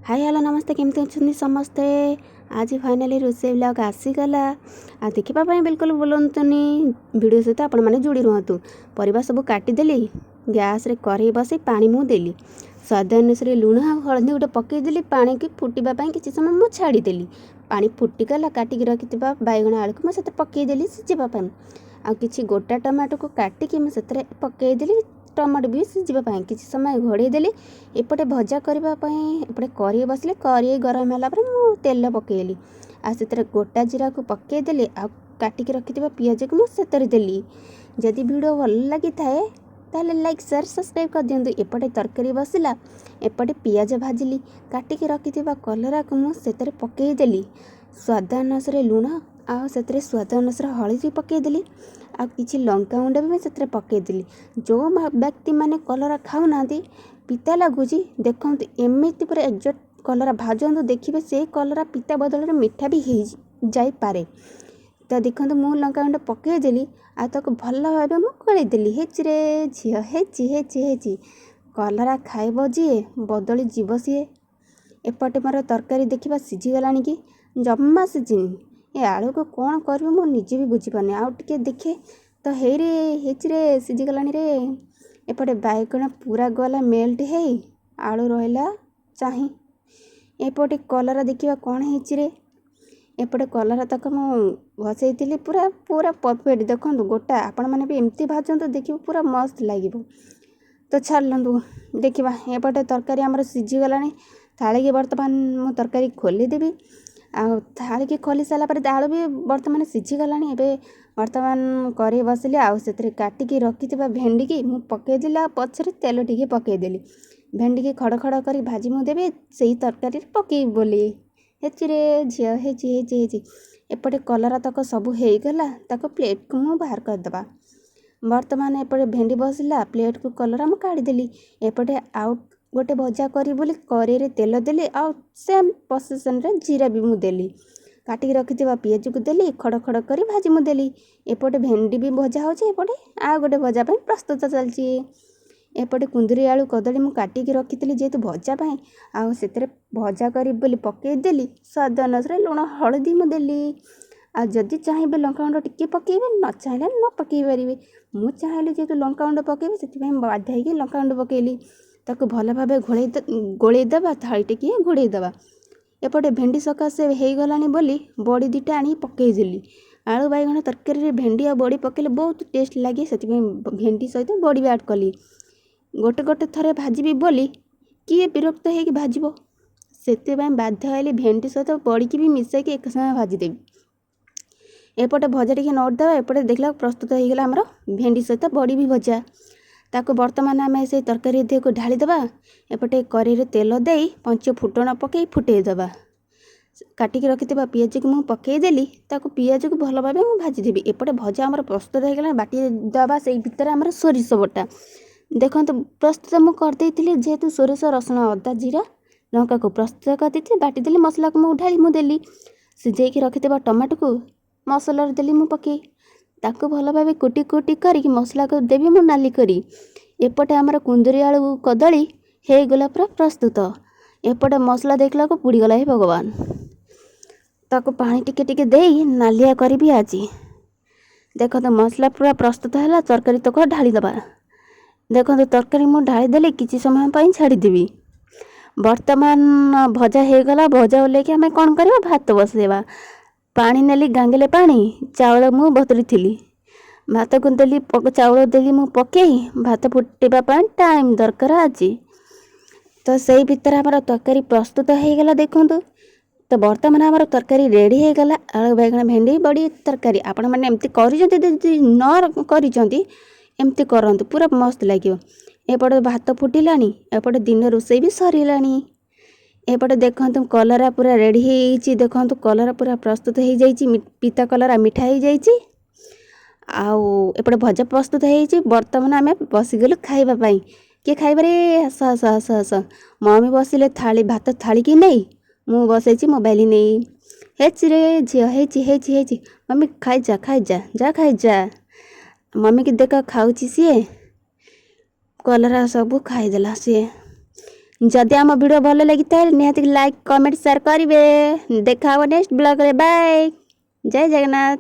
Hi hello नमस्ते केमती अच्छे समस्ते। आज फाइनाली रोसे ब्लॉग आसीगला आ देखापी बिल्कुल बुलातुनि वीडियो सहित आपण मैंने जोड़ी रुहतु। परिवा सब काटिदेली गैस रे कढ़ई बसई पानी मु देली स्वाद अनुसार लुण हलदी गोटे पकईदेली पानी की फुटापी किसी समय मुझे छाड़देली पानी फुटिगला काटिकी रखि बैगण आलू को मुझे पकईदेली सिझापी आ कि गोटा टमाटो को काटिकी मुझे पकईदेली टमाटो भी सिझापी किसी समय घोड़े देली। एपटे भजा करने एपटे कढ़ई बसले कढ़ई गरम है तेल पकईली आर गोटा जीरा को पकईदेली आ काटिकी रखि पिज को मुझे देली। जदि वीडियो भल लगी थाए ताले लाइक शेयर सब्सक्राइब कर दिंतु। एपटे तरकारी बसला एपटे पियाज भाजिली काटिकी रखि कलरा को मुझे पकईदेली स्वाद अनुसार लुण आ स्वाद अनुसार हलदी पकईदेली आ कि लंका गुंड भी से पकईदेली। जो व्यक्ति माने कलरा खाऊना पिता लगुच देखो एमती पूरा एक्जाक्ट कलरा भाजतु देखिए से कलरा पिता बदल में मीठा भी हो जापे। तो देखो मु लंका गुंड पकईदेली आ तक भल भाव मुझेदेली हेचिरे झील हेची कलरा खाइब जी बदली जीव सी। एपटे मोर तरकारी देखा सीझीगला कि जमा सीझिनी ए आलू को कौन कर निजे भी बुझीपारे आउ टे देखे तो हेचिरे सीझीगलानी रे। एपटे बैगण पूरा गला मेल्ट है आलू रहा चाही एपटे कलरा देखा कौन हेचिरे एपटे कलरा तक मुझे पूरा पूरा परफेक्ट देखो गोटा आपण मैंने भी एमती भाजतु देखिए पूरा मस्त लगे। तो छाड़ू देखा एपटे तरकारी आमर सीझीगला थाली की बर्तमान मु तरकारी खोलीदेवी आ थाली की खोली सारापर आलू भी बर्तमान सीझीगला। बर्तमान कढ़ई बसली आउ से काटिकी रखि भेंडी की मु पकईदेली पछरे तेल टिके पकईदेली भेंडी की खड़ खड़ कर भाजी मुदेवी से तरकारी पकई बोली हेचिरे झील हेची एपटे कलरा तक सब होगला ताको प्लेट को मु बाहर करदे। बर्तमान एपटे भेंडी बसला प्लेट को कलरा मु काढ़ीदेली एपटे आउ गोटे भजा करी बोली कढ़ई रे तेल देली आ सेम प्रोसेसन रे जीरा भी मुदेली काटिकी रखि पियाज को देली खड़ खड़ कर भाजी मुदेली एपटे भेंडी भी भजा होचे एपटे आ गोटे भजा प्रस्तुत चलची। एपटे कुंदरी आलू कदली मु काटिकी रखी जेहेतु भजापी आउ से भजा करी बोली पकईदेली स्वाद अनुसार लुण हलदी मुदेली आ जदि चाहिए लंका गुंड टिके पकईबे न चाहिए न पकई पारे मु चाहिए जेहेतु लंका गुंड पकईबे से बाध्य होगी लंका गुंड पकईली ताको भल भाव गोलैदेवा थाली टिके घोड़ैदेवा। एपटे भेंडी सकाशे होगलानी बोली बड़ी दुटा आनी पकईदेली आलू बैगण तरकारी भेंडी आ बड़ी पकईले बहुत टेस्ट लगे से भेंडी सहित बड़ी भी ऐड कली गोटे गोटे थरे भाजी बोली किए विरक्त हो भाजब से बाध्य होली भेंडी सहित बड़ी की भी मिसैक एक समय भाजीदेवी। एपटे भजा टी नोटदेवा एपटे देखला प्रस्तुत होगला आमर भेंडी सहित बड़ी भी भजा ताको बर्तमान आम से तरकारी देह को ढालीदेवा एपटे कढ़ई तेल दे पंच फुटण पकई फुटेदेवा काटिकी रखि पियाज को मुझे पकईदेली ताको पियाज को भल भाव मुझे भाजीदेवी। एपटे भजा आमर प्रस्तुत होगला बाटी दबा से भितर आमर सोरिष बटा देखो प्रस्तुत मुझे करदे जेहेतु सोरिष रसुण अदा जीरा लंका को प्रस्तुत करदे बाटीदेली मसला को मुझे ढाली मुदेली सिझेकी रखि टमाटो को मसला देली मुझे पकई ताको भल भाव कुटी कुटी करी मसला को देवी मु नाली करी। एपटे आमर कुंदरी आलू कदली होगला पूरा प्रस्तुत एपटे मसला देखला को पुड़ीगला ही भगवान ताको पानी टिके टिके देई नालिया करी आज देखो तो मसला पूरा प्रस्तुत है तरकारी तक ढाली दबा देखो तरकारी मु ढाली देली किसी समय पर छाड़देवी। बर्तमान भजा होगला भजा ओल्लेकी आम कौन करवा भात बसैवा पानी नेली गांगले पानी चाउल मु बतुरी थी भात को देली चाउल देली मु पकई भात फुटेबा टाइम दरकार आज तो से भितर आमर तरकारी प्रस्तुत होगला देखु। तो बर्तमान आमर तरकारी रेडी होगला आलू बैगण भेंडी बड़ी तरकारी आपण मैंने एमती न करमती करंतु पूरा मस्त लगे। एपटे भात फुटिलानी एपटे दिन रोषे भी सरिलानी एपटे देखो कलरा पूरा रेडी हो देखो कलरा पूरा प्रस्तुत हो जाइए पिता कलरा मिठा हो जाइए आउ एपटे भजा प्रस्तुत हो बर्तमान आम बसीगलु खाइबापी किए खाइबारे हस हस हस हस मम्मी बसिले थाली भात थाली की नहीं मु बसई मोबाइल नहीं हेचिरे झील हेची मम्मी खाइजा खाइजा जा खाइजा मम्मी की देख खाऊची सी कलरा सब खाईदेला सी जदि आम वीडियो भल लगी निहाती लाइक कमेंट शेयर करेंगे। देखा नेक्स्ट ब्लॉग रे। बाय। जय जगन्नाथ।